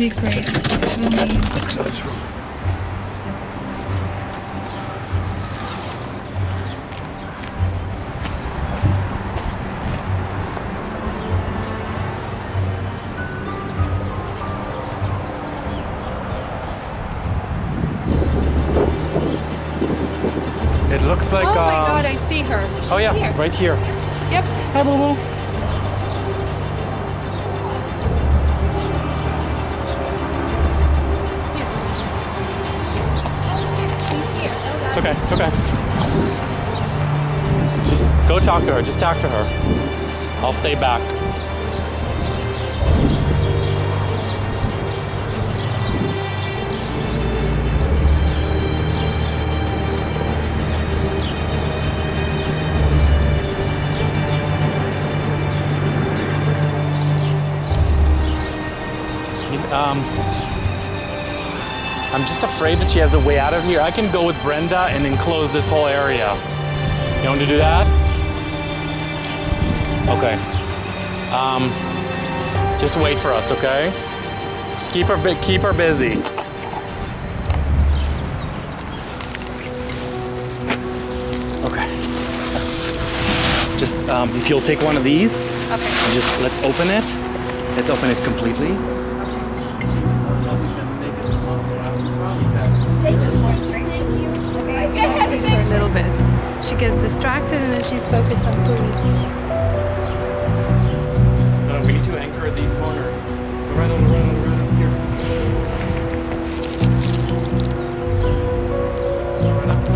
be crazy. Let's go through. It looks like. Oh my God, I see her. She's oh yeah, here. right here. Yep. Hi, Boo Boo. She's here. It's okay. It's okay. Just go talk to her. Just talk to her. I'll stay back. I'm just afraid that she has a way out of here. I can go with Brenda and enclose this whole area. You want to do that? Okay. Just wait for us, okay? Just keep her busy. Okay. Just if you'll take one of these. Okay. Just let's open it. Let's open it completely. They just want to thank you. Okay. For a little bit. She gets distracted and then she's focused on food. No, we need to anchor at these corners. Right on, here.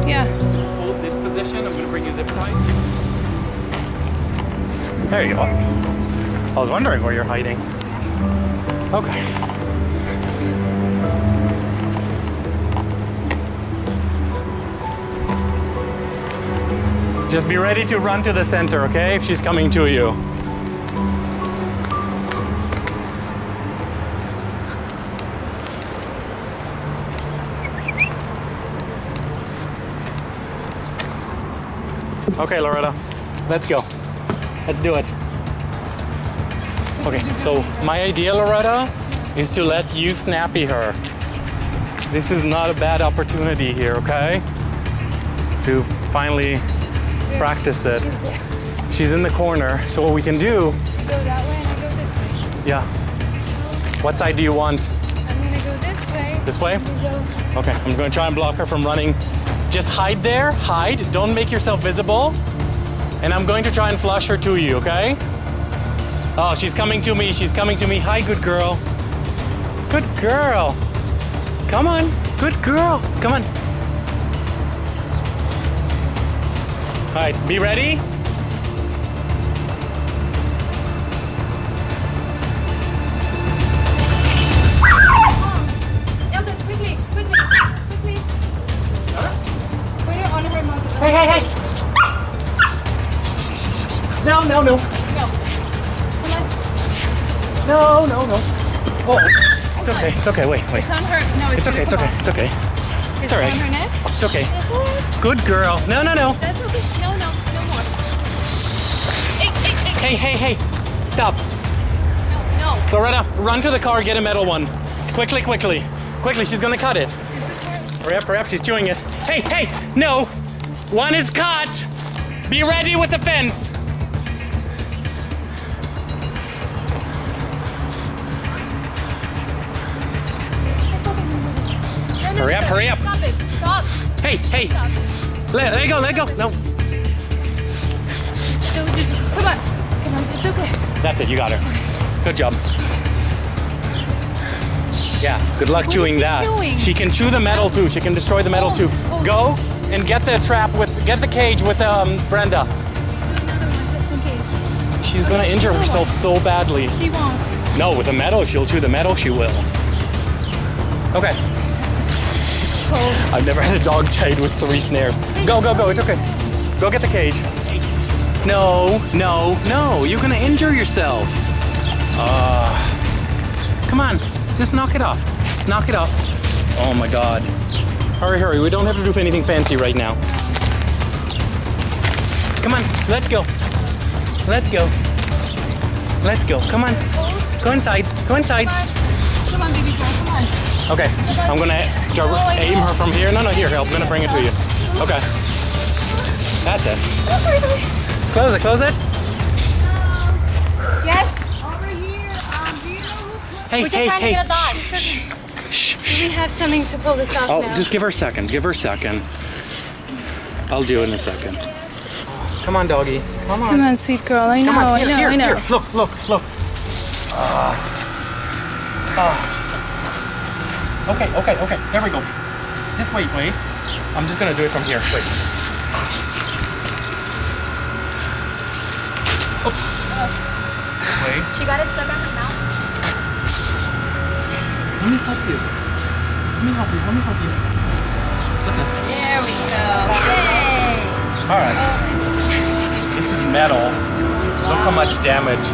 Yeah. Just hold this position. I'm gonna bring you zip ties. There you go. I was wondering where you're hiding. Okay. Just be ready to run to the center, okay? If she's coming to you. Okay, Loreta, let's go. Let's do it. Okay, so my idea, Loreta, is to let you snappy her. This is not a bad opportunity here, okay? To finally practice it. She's in the corner, so what we can do... You go that way and I go this way. Yeah. What side do you want? I'm gonna go this way. This way? You go. Okay, I'm gonna try and block her from running. Just hide there, hide, don't make yourself visible. And I'm going to try and flush her to you, okay? Oh, she's coming to me, she's coming to me. Hi, good girl. Good girl. Come on, good girl. Come on. All right, be ready? Eldad, quickly. Put her on her muzzle. Hey. No. Go. Come on. No. Oh, it's okay, wait. It's on her. No, It's okay. It's It's all right. on her neck. It's okay. That's all right. Good girl. No. That's okay. No more. Hey. Stop. No. Loreta, run to the car, get a metal one. Quickly. She's gonna cut it. Hurry up, she's chewing it. Hey, no. One is cut. Be ready with the fence. Hurry up. Stop it. Stop. Hey. Stop. Let go. No. So come on. It's okay. That's it, you got her. Good job. Yeah, good luck What is chewing she that. chewing? She can chew the metal too. She can destroy the metal too. Go and get the cage with Brenda. Do another one just in case. She's gonna injure herself so badly. She won't. No, with the metal, if she'll chew the metal, she will. Okay. Cold. I've never had a dog tied with 3 snares. Go, it's okay. Go get the cage. No, you're gonna injure yourself. Come on, just knock it off. Oh my God. Hurry, we don't have to do anything fancy right now. Come on, let's go. Come on, go inside. Come on, baby. Okay, I'm gonna aim her from here. No, here, I'm gonna bring it to you. Okay. That's it. Close it, close it. Yes. Over here. Do you know who? Hey, We're just trying to get a dog. Shh. Do we have something to pull this off Oh, now? just give her a second. Give her a second. I'll do it in a second. Come on, doggy. Come on. Come on, sweet girl. I know, Come on. Here, I know. Here. Look, look, look. Okay. There we go. Just wait. I'm just gonna do it from here. Wait. Oops. Wait. She got it stuck on her mouth. Let me help you. Let me help you. That's it. There we go. Yay! All right. This is metal. Look how much damage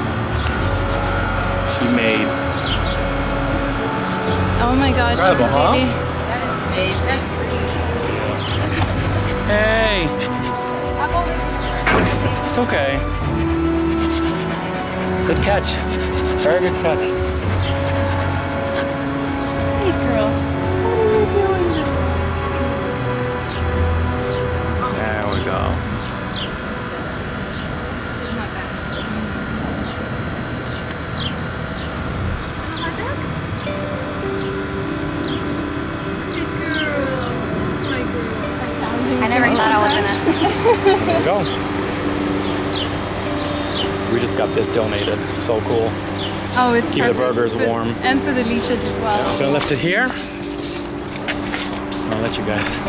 she made. Oh my gosh, Incredible, huh? baby. That is amazing. Hey. It's okay. Good catch. Very good catch. Sweet girl. What are you doing? There we go. She's not bad. Good girl. That's my girl. I never thought I was gonna. There we go. We just got this donated. So cool. Oh, it's Keep the perfect burgers for- warm. And for the leashes as well. So I left it here. I'll let you guys.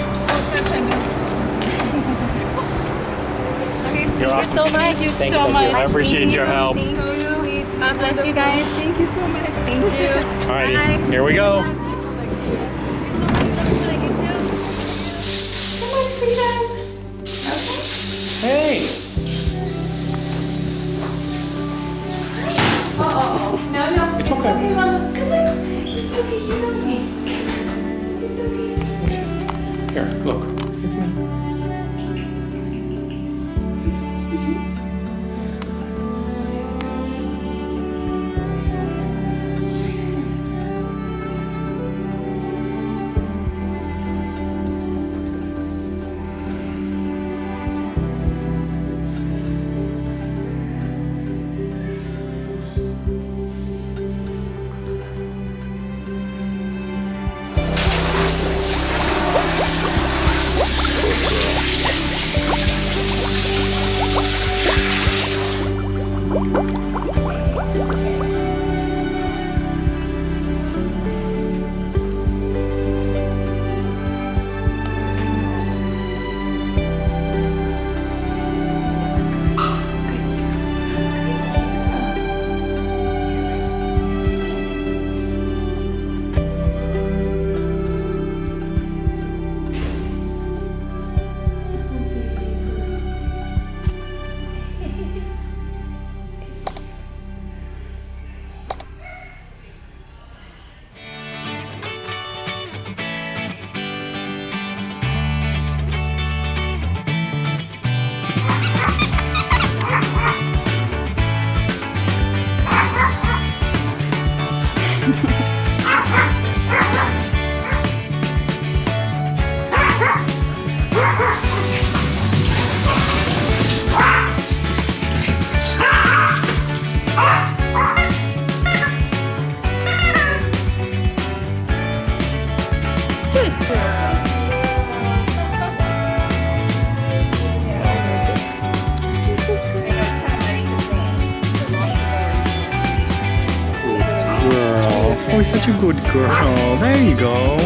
You're awesome. So much. Thank you Thank so you. much. I appreciate your help. So sweet. God bless you guys. Thank you so much. Thank you. Alrighty, here we go. Hey. No, It's okay. Mom. Come on. It's okay. You know me. It's okay. Here, look. It's me. Oh, he's such a good girl. There you go.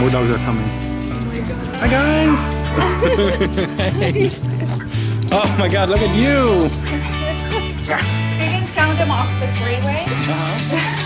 More dogs are coming. Hi guys! Hey. Oh my god, look at you! You can count them off the freeway.